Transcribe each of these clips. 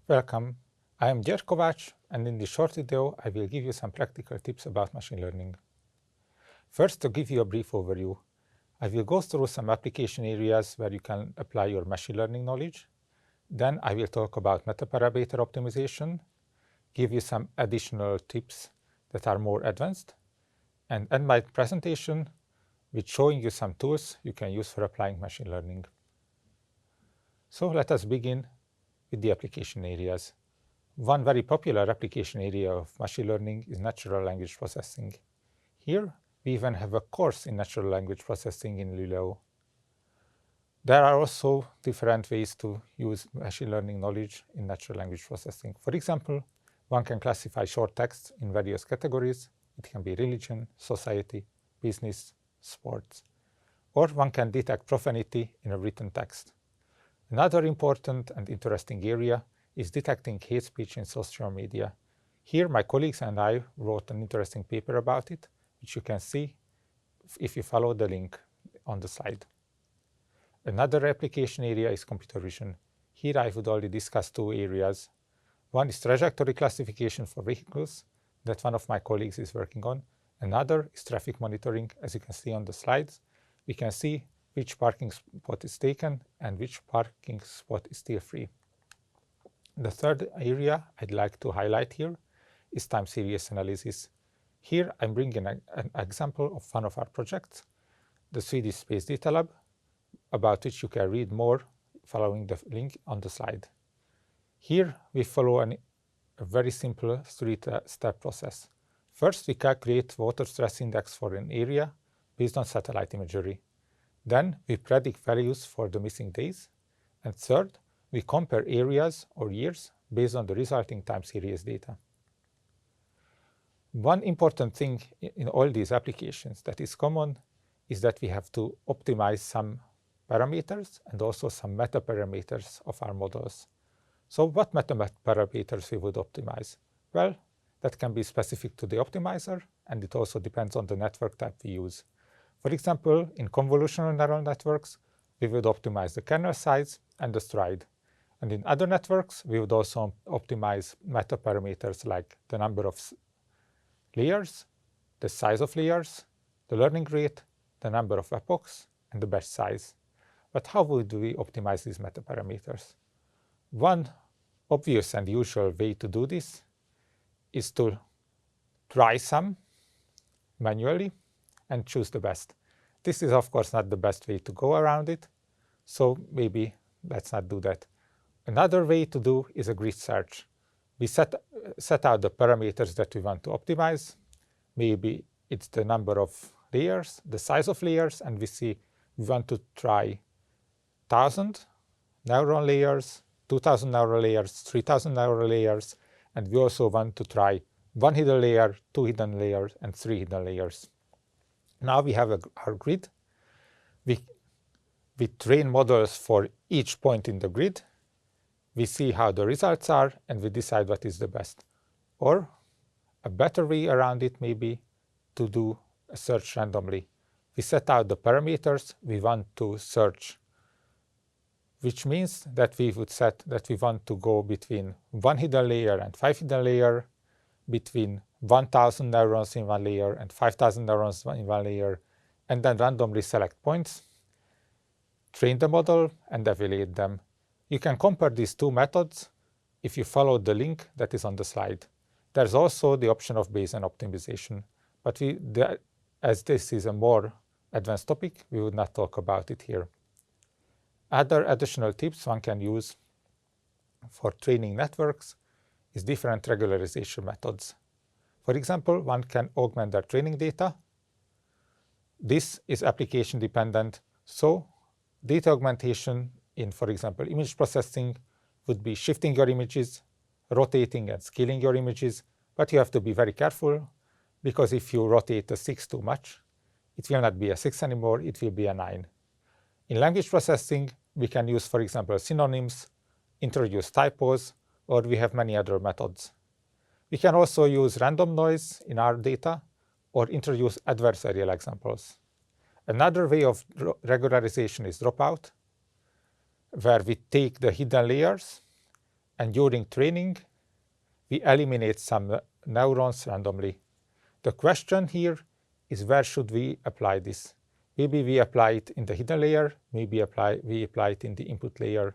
Welcome, I am György Kovács, and in this short video I will give you some practical tips about machine learning. First, to give you a brief overview, I will go through some application areas where you can apply your machine learning knowledge. Then I will talk about metaparameter optimization, give you some additional tips that are more advanced, and end my presentation with showing you some tools you can use for applying machine learning. So let us begin with the application areas. One very popular application area of machine learning is natural language processing. Here, we even have a course in natural language processing in Luleå. There are also different ways to use machine learning knowledge in natural language processing. For example, one can classify short text in various categories. It can be religion, society, business, sports. Or one can detect profanity in a written text. Another important and interesting area is detecting hate speech in social media. Here, my colleagues and I wrote an interesting paper about it, which you can see if you follow the link on the slide. Another application area is computer vision. Here I would only discuss two areas. One is trajectory classification for vehicles that one of my colleagues is working on. Another is traffic monitoring. As you can see on the slides, we can see which parking spot is taken and which parking spot is still free. The third area I'd like to highlight here is time series analysis. Here I'm bringing an example of one of our projects, the Swedish Space Data Lab, about which you can read more following the link on the slide. Here we follow a very simple three-step process. First, we calculate water stress index for an area based on satellite imagery. Then we predict values for the missing days. And third, we compare areas or years based on the resulting time series data. One important thing in all these applications that is common is that we have to optimize some parameters and also some metaparameters of our models. So what metaparameters we would optimize? Well, that can be specific to the optimizer, and it also depends on the network type we use. For example, in convolutional neural networks, we would optimize the kernel size and the stride. And in other networks, we would also optimize metaparameters like the number of layers, the size of layers, the learning rate, the number of epochs, and the batch size. But how would we optimize these metaparameters? One obvious and usual way to do this is to try some manually and choose the best. This is, of course, not the best way to go around it, so maybe let's not do that. Another way to do is a grid search. We set out the parameters that we want to optimize. Maybe it's the number of layers, the size of layers, and we see we want to try 1,000 neuron layers, 2,000 neuron layers, 3,000 neuron layers, and we also want to try 1 hidden layer, 2 hidden layers, and 3 hidden layers. Now we have our grid. We train models for each point in the grid. We see how the results are, and we decide what is the best. Or a better way around it may be to do a search randomly. We set out the parameters we want to search, which means that we would set that we want to go between 1 hidden layer and 5 hidden layer, between 1,000 neurons in one layer and 5,000 neurons in one layer, and then randomly select points, train the model, and evaluate them. You can compare these two methods if you follow the link that is on the slide. There's also the option of Bayesian optimization, but as this is a more advanced topic, we would not talk about it here. Other additional tips one can use for training networks is different regularization methods. For example, one can augment their training data. This is application dependent, so data augmentation in, for example, image processing would be shifting your images, rotating and scaling your images, but you have to be very careful, because if you rotate a 6 too much, it will not be a 6 anymore, it will be a 9. In language processing, we can use, for example, synonyms, introduce typos, or we have many other methods. We can also use random noise in our data or introduce adversarial examples. Another way of regularization is dropout, where we take the hidden layers and during training, we eliminate some neurons randomly. The question here is, where should we apply this? Maybe we apply it in the hidden layer, maybe we apply it in the input layer.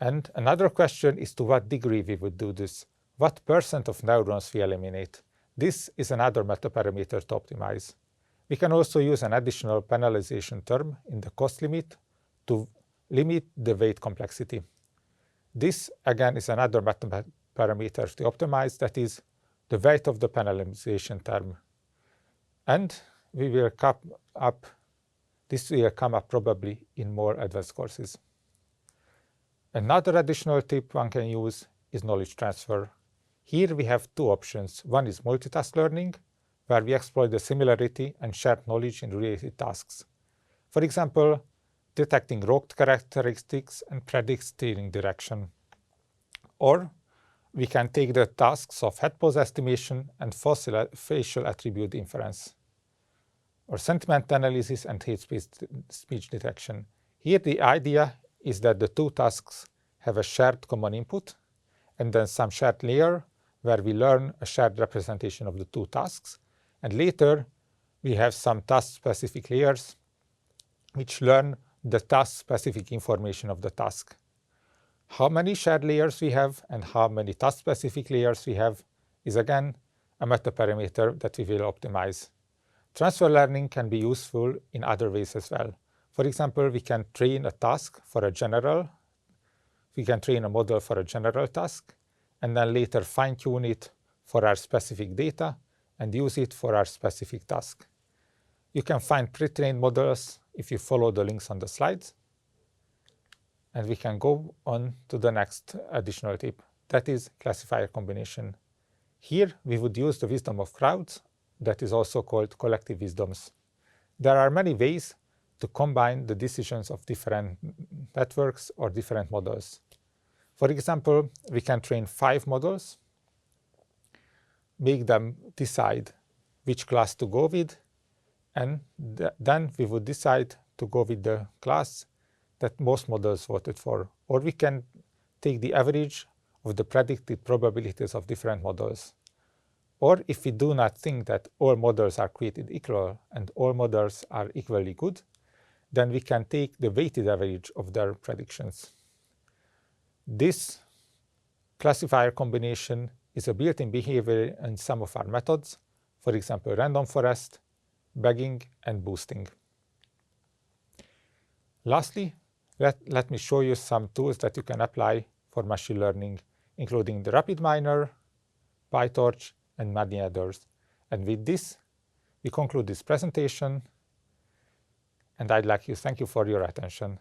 And another question is, to what degree we would do this? What % of neurons we eliminate? This is another metaparameter to optimize. We can also use an additional penalization term in the cost limit to limit the weight complexity. This, again, is another metaparameter to optimize, that is, the weight of the penalization term. And we will this will come up probably in more advanced courses. Another additional tip one can use is knowledge transfer. Here we have two options. One is multitask learning, where we exploit the similarity and shared knowledge in related tasks. For example, detecting road characteristics and predict steering direction. Or we can take the tasks of head pose estimation and facial attribute inference, or sentiment analysis and hate speech detection. Here the idea is that the two tasks have a shared common input, and then some shared layer where we learn a shared representation of the two tasks, and later we have some task-specific layers which learn the task-specific information of the task. How many shared layers we have and how many task-specific layers we have is again a metaparameter that we will optimize. Transfer learning can be useful in other ways as well. For example, we can train a model for a general task, and then later fine-tune it for our specific data and use it for our specific task. You can find pre-trained models if you follow the links on the slides. And we can go on to the next additional tip, that is classifier combination. Here we would use the wisdom of crowds, that is also called collective wisdoms. There are many ways to combine the decisions of different networks or different models. For example, we can train 5 models, make them decide which class to go with, and then we would decide to go with the class that most models voted for. Or we can take the average of the predicted probabilities of different models. Or if we do not think that all models are created equal and all models are equally good, then we can take the weighted average of their predictions. This classifier combination is a built-in behavior in some of our methods, for example, random forest, bagging, and boosting. Lastly, let me show you some tools that you can apply for machine learning, including the RapidMiner, PyTorch, and many others. And with this, we conclude this presentation, and I'd like to thank you for your attention.